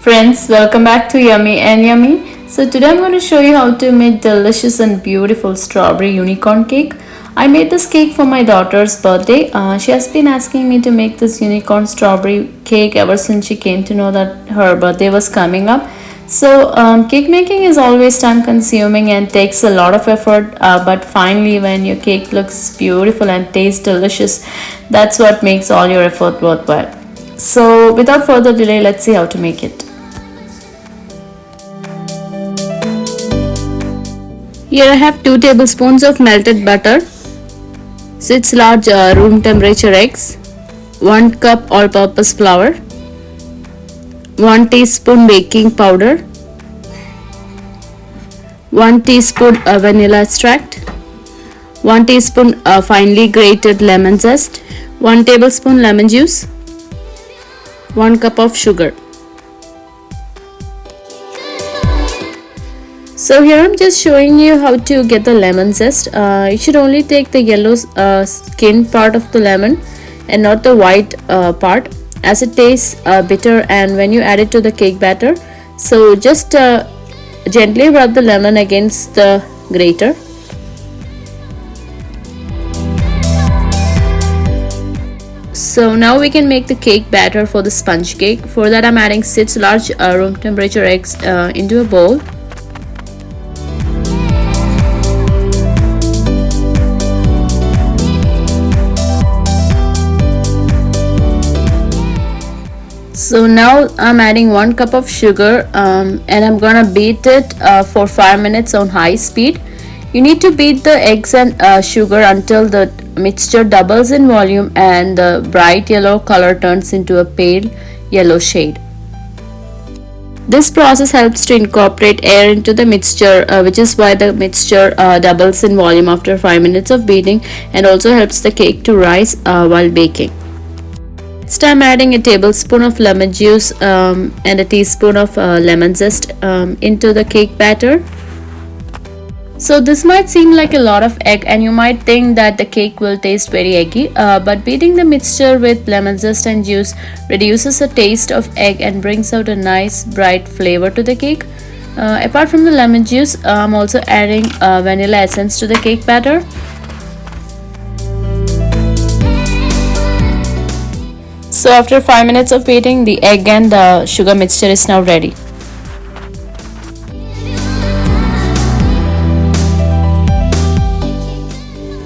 Friends, welcome back to Yummy and Yummy. So today I'm going to show you how to make delicious and beautiful strawberry unicorn cake. I made this cake for my daughter's birthday. She has been asking me to make this unicorn strawberry cake ever since she came to know that her birthday was coming up. So cake making is always time consuming and takes a lot of effort, but finally when your cake looks beautiful and tastes delicious, that's what makes all your effort worthwhile. So without further delay, let's see how to make it. Here I have 2 tablespoons of melted butter, 6 large room temperature eggs, 1 cup all-purpose flour, 1 teaspoon baking powder, 1 teaspoon vanilla extract, 1 teaspoon finely grated lemon zest, 1 tablespoon lemon juice, 1 cup of sugar. So here I'm just showing you how to get the lemon zest. You should only take the yellow skin part of the lemon and not the white part, as it tastes bitter and when you add it to the cake batter. So just gently rub the lemon against the grater. So now we can make the cake batter for the sponge cake. For that I'm adding 6 large room temperature eggs into a bowl. So now I'm adding 1 cup of sugar and I'm gonna beat it for 5 minutes on high speed. You need to beat the eggs and sugar until the mixture doubles in volume and the bright yellow color turns into a pale yellow shade. This process helps to incorporate air into the mixture, which is why the mixture doubles in volume after 5 minutes of beating, and also helps the cake to rise while baking. Next I'm adding a tablespoon of lemon juice and a teaspoon of lemon zest into the cake batter. So this might seem like a lot of egg and you might think that the cake will taste very eggy, but beating the mixture with lemon zest and juice reduces the taste of egg and brings out a nice bright flavor to the cake. Apart from the lemon juice, I'm also adding vanilla essence to the cake batter. So after 5 minutes of beating, the egg and the sugar mixture is now ready.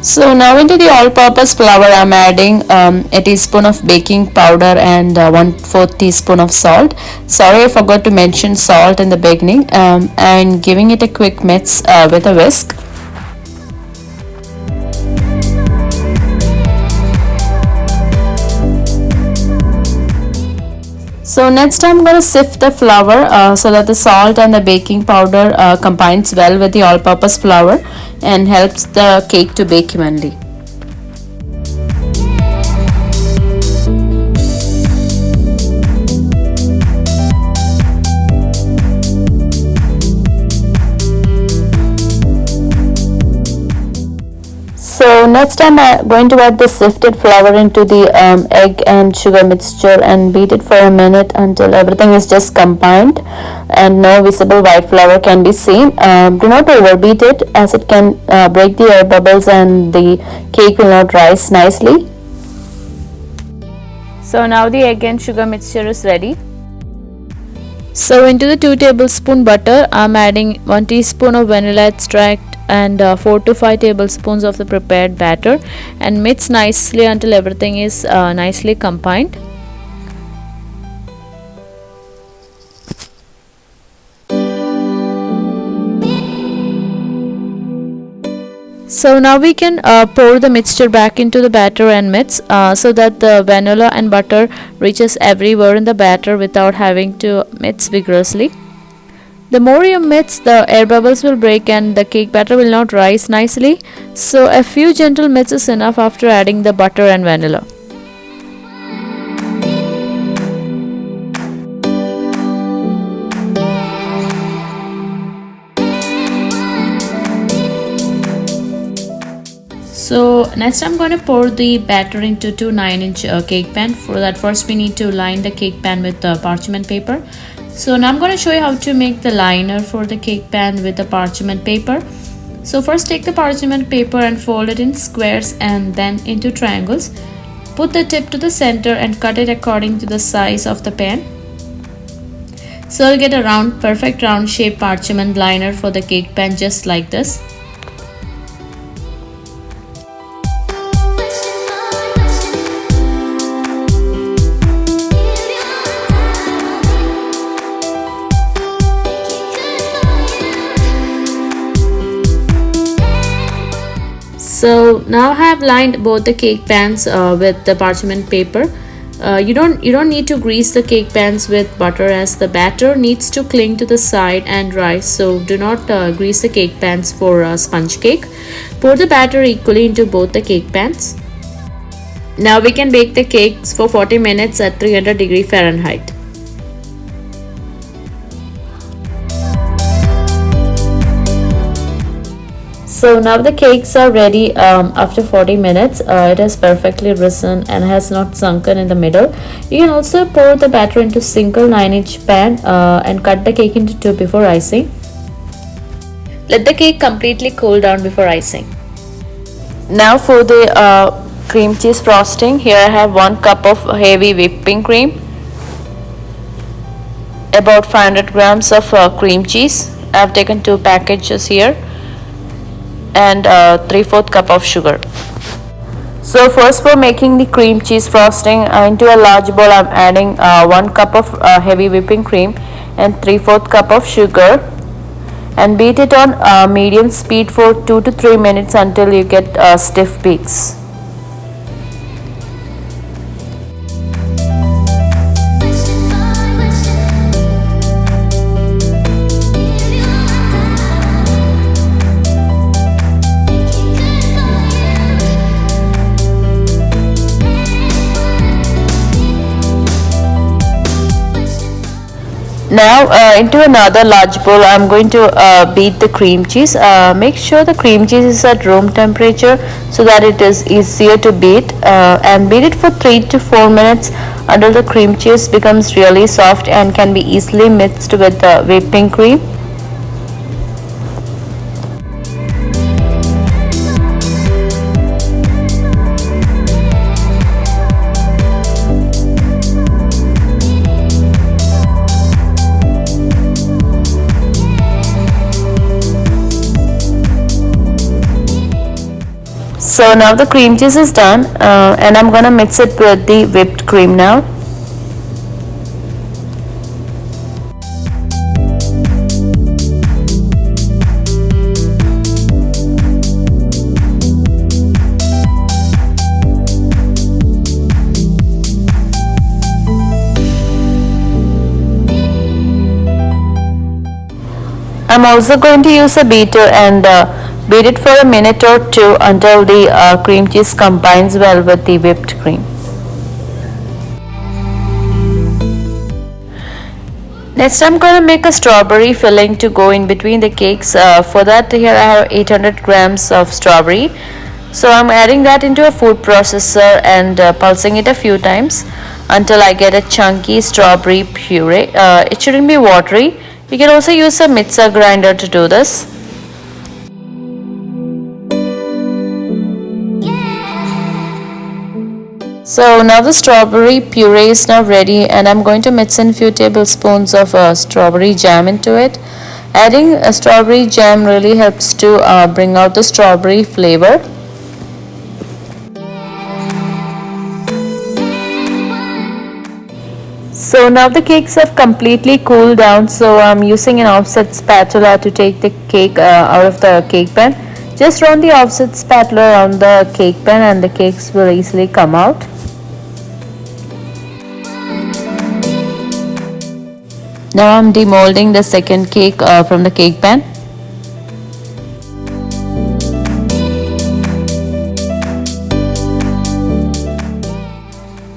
So now into the all-purpose flour I'm adding a teaspoon of baking powder and 1/4 teaspoon of salt. Sorry, I forgot to mention salt in the beginning, and giving it a quick mix with a whisk. So next I'm going to sift the flour so that the salt and the baking powder combines well with the all-purpose flour and helps the cake to bake evenly. So next I'm going to add the sifted flour into the egg and sugar mixture and beat it for a minute until everything is just combined and no visible white flour can be seen. Do not overbeat it, as it can break the air bubbles and the cake will not rise nicely. So now the egg and sugar mixture is ready. So into the 2 tablespoon butter I'm adding 1 teaspoon of vanilla extract and 4 to 5 tablespoons of the prepared batter and mix nicely until everything is nicely combined. So now we can pour the mixture back into the batter and mix so that the vanilla and butter reaches everywhere in the batter without having to mix vigorously. The more you mix, the air bubbles will break and the cake batter will not rise nicely. So a few gentle mix is enough after adding the butter and vanilla. So next I'm going to pour the batter into 2 9-inch cake pan. For that, first we need to line the cake pan with parchment paper. So now I'm going to show you how to make the liner for the cake pan with the parchment paper. So first take the parchment paper and fold it in squares and then into triangles. Put the tip to the center and cut it according to the size of the pan. So you'll get a round, perfect round shaped parchment liner for the cake pan just like this. So now I have lined both the cake pans with the parchment paper. You don't need to grease the cake pans with butter, as the batter needs to cling to the side and rise. So do not grease the cake pans for sponge cake. Pour the batter equally into both the cake pans. Now we can bake the cakes for 40 minutes at 300 Fahrenheit. So now the cakes are ready after 40 minutes. It has perfectly risen and has not sunken in the middle. You can also pour the batter into single 9-inch pan and cut the cake into two before icing. Let the cake completely cool down before icing. Now for the cream cheese frosting. Here I have 1 cup of heavy whipping cream, about 500 grams of cream cheese. I have taken 2 packages here, and 3/4 cup of sugar. So first, for making the cream cheese frosting, into a large bowl I'm adding 1 cup of heavy whipping cream and 3/4 cup of sugar, and beat it on medium speed for 2 to 3 minutes until you get stiff peaks. Now into another large bowl I'm going to beat the cream cheese. Make sure the cream cheese is at room temperature so that it is easier to beat, and beat it for 3 to 4 minutes until the cream cheese becomes really soft and can be easily mixed with the whipping cream. So now the cream cheese is done, and I'm gonna mix it with the whipped cream now. I'm also going to use a beater and beat it for a minute or two until the cream cheese combines well with the whipped cream. Next, I'm going to make a strawberry filling to go in between the cakes. For that, here I have 800 grams of strawberry. So I'm adding that into a food processor and pulsing it a few times until I get a chunky strawberry puree. It shouldn't be watery. You can also use a mixer grinder to do this. So now the strawberry puree is now ready, and I'm going to mix in a few tablespoons of strawberry jam into it. Adding a strawberry jam really helps to bring out the strawberry flavor. So now the cakes have completely cooled down, so I'm using an offset spatula to take the cake out of the cake pan. Just run the offset spatula around the cake pan and the cakes will easily come out. Now I'm demolding the second cake from the cake pan.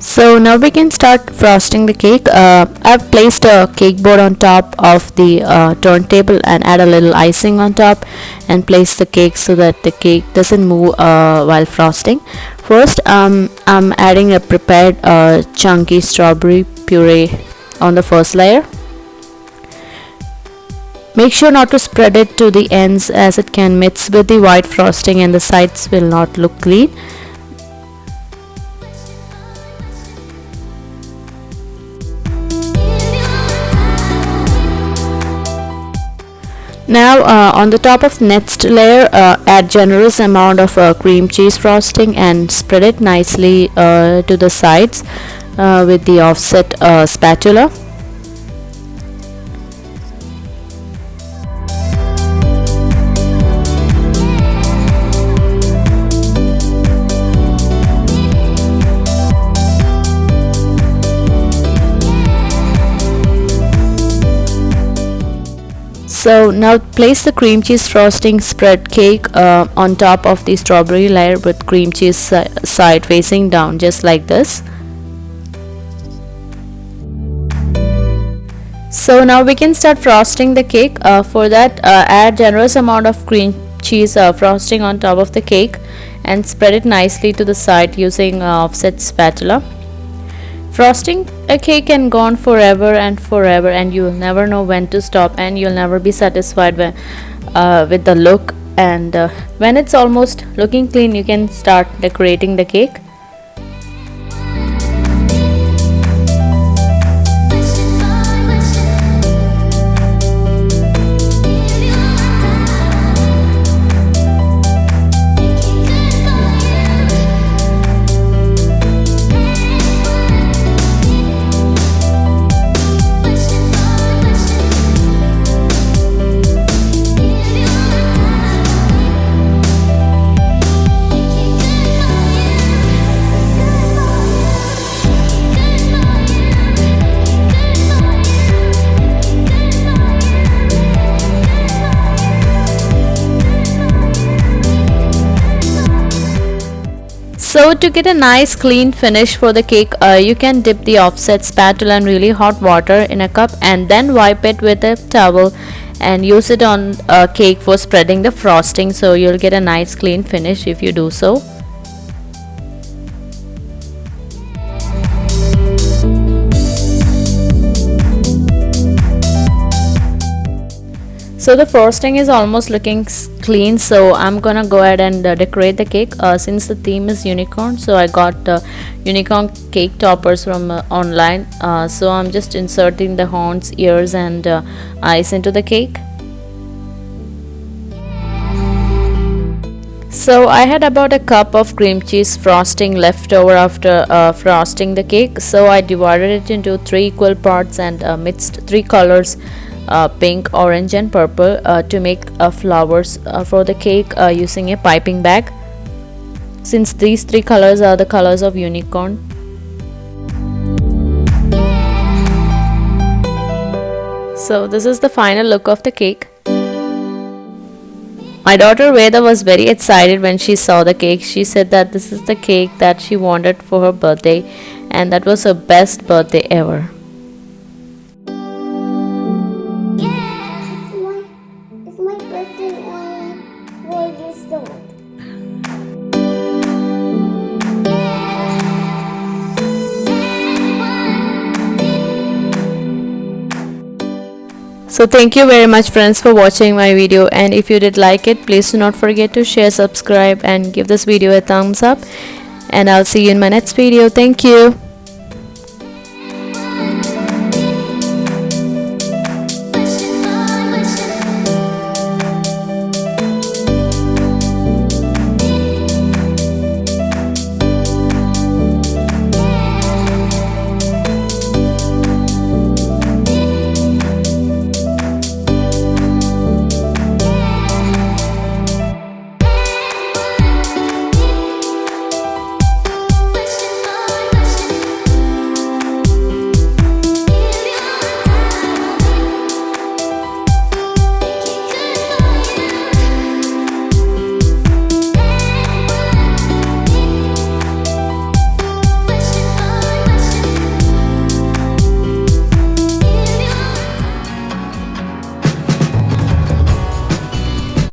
So now we can start frosting the cake. I've placed a cake board on top of the turntable and add a little icing on top and place the cake so that the cake doesn't move while frosting. First, I'm adding a prepared chunky strawberry puree on the first layer. Make sure not to spread it to the ends as it can mix with the white frosting and the sides will not look clean. Now on the top of next layer, add generous amount of cream cheese frosting and spread it nicely to the sides with the offset spatula. So now place the cream cheese frosting spread cake on top of the strawberry layer with cream cheese side facing down, just like this. So now we can start frosting the cake. For that, add generous amount of cream cheese frosting on top of the cake and spread it nicely to the side using offset spatula. Frosting a cake can go on forever and forever, and you'll never know when to stop, and you'll never be satisfied with the look. And when it's almost looking clean, you can start decorating the cake. So to get a nice clean finish for the cake, you can dip the offset spatula in really hot water in a cup and then wipe it with a towel and use it on a cake for spreading the frosting, so you'll get a nice clean finish if you do so. So the frosting is almost looking clean, so I'm gonna go ahead and decorate the cake. Since the theme is unicorn, so I got unicorn cake toppers from online. So I'm just inserting the horns, ears and eyes into the cake. So I had about a cup of cream cheese frosting left over after frosting the cake, so I divided it into 3 equal parts and mixed 3 colors, pink, orange and purple, to make flowers for the cake using a piping bag, since these 3 colors are the colors of unicorn. So this is the final look of the cake. My daughter Veda was very excited when she saw the cake. She said that this is the cake that she wanted for her birthday, and that was her best birthday ever. So thank you very much friends for watching my video, and if you did like it, please do not forget to share, subscribe and give this video a thumbs up, and I'll see you in my next video. Thank you.